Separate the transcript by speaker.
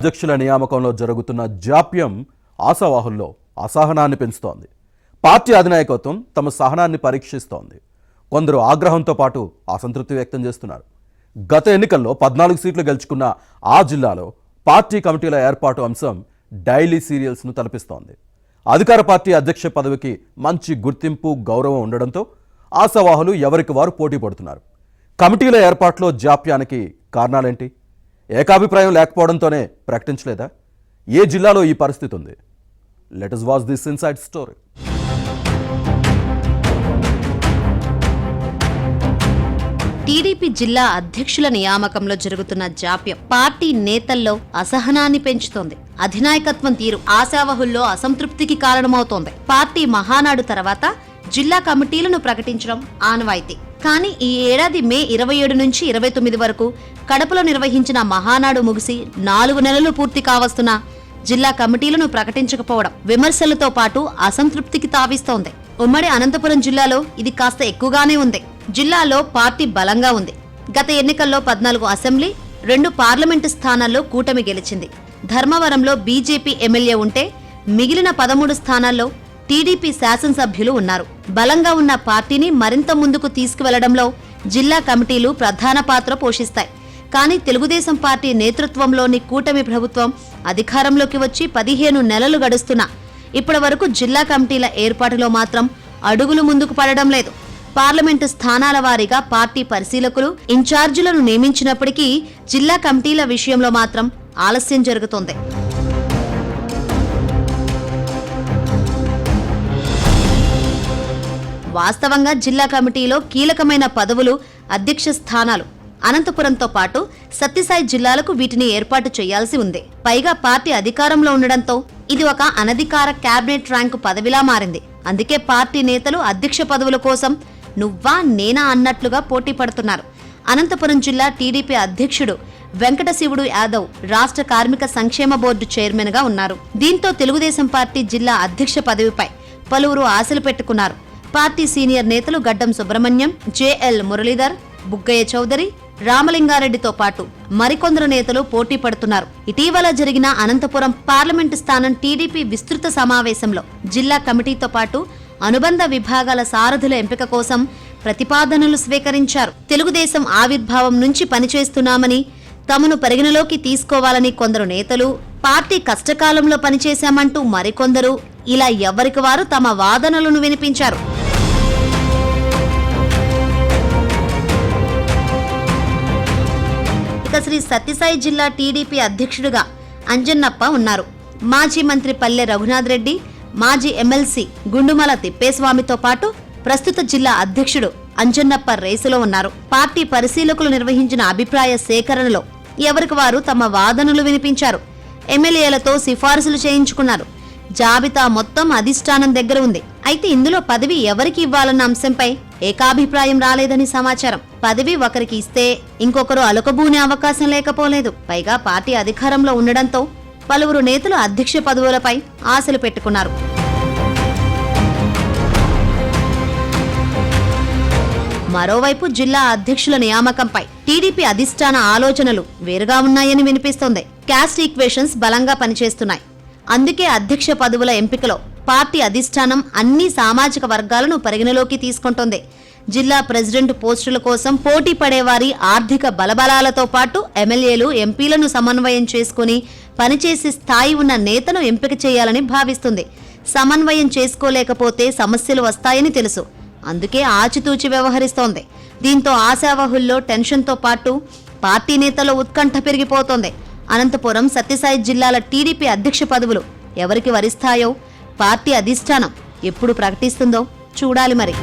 Speaker 1: అధ్యక్షుల నియామకంలో జరుగుతున్న జాప్యం ఆశావాహుల్లో అసహనాన్ని పెంచుతోంది. పార్టీ అధినాయకత్వం తమ సహనాన్ని పరీక్షిస్తోంది. కొందరు ఆగ్రహంతో పాటు అసంతృప్తి వ్యక్తం చేస్తున్నారు. గత ఎన్నికల్లో 14 సీట్లు గెలుచుకున్న ఆ జిల్లాలో పార్టీ కమిటీల ఏర్పాటు అంశం డైలీ సీరియల్స్ను తలపిస్తోంది. అధికార పార్టీ అధ్యక్ష పదవికి మంచి గుర్తింపు, గౌరవం ఉండడంతో ఆశావాహులు ఎవరికి వారు పోటీ పడుతున్నారు. కమిటీల ఏర్పాట్లో జాప్యానికి కారణాలేంటి? ఏకాభిప్రాయం లేకపోవడంతోనే ప్రకటించలేదా? ఏ జిల్లాలో ఈ పరిస్థితి ఉంది? Let us watch this inside story.
Speaker 2: TDP జిల్లా అధ్యక్షుల నియామకంలో జరుగుతున్న జాప్యం పార్టీ నేతల్లో అసహనాన్ని పెంచుతోంది. అధినాయకత్వం తీరు ఆశావహుల్లో అసంతృప్తికి కారణమవుతోంది. పార్టీ మహానాడు తర్వాత జిల్లా కమిటీలను ప్రకటించడం ఆనవాయితీ. కానీ ఈ ఏడాది మే 27 నుంచి 29 వరకు కడపలో నిర్వహించిన మహానాడు ముగిసి 4 నెలలు పూర్తి కావస్తున్న జిల్లా కమిటీలను ప్రకటించకపోవడం విమర్శలతో పాటు అసంతృప్తికి తావిస్తోంది. ఉమ్మడి అనంతపురం జిల్లాలో ఇది కాస్త ఎక్కువగానే ఉంది. జిల్లాలో పార్టీ బలంగా ఉంది. గత ఎన్నికల్లో 14 అసెంబ్లీ, 2 పార్లమెంటు స్థానాల్లో కూటమి గెలిచింది. ధర్మవరంలో బీజేపీ ఎమ్మెల్యే ఉంటే మిగిలిన 13 స్థానాల్లో టీడీపీ శాసనసభ్యులు ఉన్నారు. బలంగా ఉన్న పార్టీని మరింత ముందుకు తీసుకువెళ్లడంలో జిల్లా కమిటీలు ప్రధాన పాత్ర పోషిస్తాయి. కానీ తెలుగుదేశం పార్టీ నేతృత్వంలోని కూటమి ప్రభుత్వం అధికారంలోకి వచ్చి 15 నెలలు గడుస్తున్నా ఇప్పటి వరకు జిల్లా కమిటీల ఏర్పాటులో మాత్రం అడుగులు ముందుకు పడడం లేదు. పార్లమెంటు స్థానాల వారీగా పార్టీ పరిశీలకులు, ఇన్ఛార్జీలను నియమించినప్పటికీ జిల్లా కమిటీల విషయంలో మాత్రం ఆలస్యం జరుగుతోంది. వాస్తవంగా జిల్లా కమిటీలో కీలకమైన పదవులు, అధ్యక్ష స్థానాలు అనంతపురంతో పాటు సత్యసాయి జిల్లాలకు వీటిని ఏర్పాటు చేయాల్సి ఉంది. పైగా పార్టీ అధికారంలో ఉండడంతో ఇది ఒక అనధికార కేబినెట్ ర్యాంకు పదవిలా మారింది. అందుకే పార్టీ నేతలు అధ్యక్ష పదవుల కోసం నువ్వా నేనా అన్నట్లుగా పోటీ పడుతున్నారు. అనంతపురం జిల్లా టీడీపీ అధ్యక్షుడు వెంకటశివుడు యాదవ్ రాష్ట్ర కార్మిక సంక్షేమ బోర్డు చైర్మన్ గా ఉన్నారు. దీంతో తెలుగుదేశం పార్టీ జిల్లా అధ్యక్ష పదవిపై పలువురు ఆశలు పెట్టుకున్నారు. పార్టీ సీనియర్ నేతలు గడ్డం సుబ్రహ్మణ్యం, జేఎల్ మురళీధర్, బుగ్గయ్య చౌదరి, రామలింగారెడ్డితో పాటు మరికొందరు నేతలు పోటీ పడుతున్నారు. ఇటీవల జరిగిన అనంతపురం పార్లమెంటు స్థానం టీడీపీ విస్తృత సమావేశంలో జిల్లా కమిటీతో పాటు అనుబంధ విభాగాల సారథుల ఎంపిక కోసం ప్రతిపాదనలు స్వీకరించారు. తెలుగుదేశం ఆవిర్భావం నుంచి పనిచేస్తున్నామని, తమను పరిగణలోకి తీసుకోవాలని కొందరు నేతలు, పార్టీ కష్టకాలంలో పనిచేశామంటూ మరికొందరు, ఇలా ఎవరికి వారు తమ వాదనలను వినిపించారు. ఇక శ్రీ సత్యసాయి జిల్లా టీడీపీ అధ్యక్షుడిగా అంజన్నప్ప ఉన్నారు. మాజీ మంత్రి పల్లె రఘునాథ్ రెడ్డి, మాజీ ఎమ్మెల్సీ గుండుమల తిప్పేస్వామితో పాటు ప్రస్తుత జిల్లా అధ్యక్షుడు అంజన్నప్ప రేసులో ఉన్నారు. పార్టీ పరిశీలకులు నిర్వహించిన అభిప్రాయ సేకరణలో ఎవరికి వారు తమ వాదనలు వినిపించారు. ఎమ్మెల్యేలతో సిఫారసులు చేయించుకున్నారు. జాబితా మొత్తం అధిష్టానం దగ్గర ఉంది. అయితే ఇందులో పదవి ఎవరికి ఇవ్వాలన్న అంశంపై ఏకాభిప్రాయం రాలేదని సమాచారం. పదవి ఒకరికి ఇస్తే ఇంకొకరు అలకబూనే అవకాశం లేకపోలేదు. పైగా పార్టీ అధికారంలో ఉండడంతో పలువురు నేతలు అధ్యక్ష పదవులపై ఆశలు పెట్టుకున్నారు. మరోవైపు జిల్లా అధ్యక్షుల నియామకంపై టీడీపీ అధిష్టాన ఆలోచనలు వేరుగా ఉన్నాయని వినిపిస్తోంది. క్యాస్ట్ ఈక్వేషన్స్ బలంగా పనిచేస్తున్నాయి. అందుకే అధ్యక్ష పదవుల ఎంపికలో పార్టీ అధిష్టానం అన్ని సామాజిక వర్గాలను పరిగణలోకి తీసుకుంటోంది. జిల్లా ప్రెసిడెంట్ పోస్టుల కోసం పోటీ పడేవారి ఆర్థిక బలబలాలతో పాటు ఎమ్మెల్యేలు, ఎంపీలను సమన్వయం చేసుకుని పనిచేసే స్థాయి ఉన్న నేతను ఎంపిక చేయాలని భావిస్తుంది. సమన్వయం చేసుకోలేకపోతే సమస్యలు వస్తాయని తెలుసు. అందుకే ఆచితూచి వ్యవహరిస్తోంది. దీంతో ఆశావహుల్లో టెన్షన్తో పాటు పార్టీ నేతల్లో ఉత్కంఠ పెరిగిపోతోంది. అనంతపురం, సత్యసాయి జిల్లాల టీడీపీ అధ్యక్ష పదవులు ఎవరికి వరిస్తాయో పార్టీ అధిష్టానం ఎప్పుడు ప్రకటిస్తుందో చూడాలి మరి.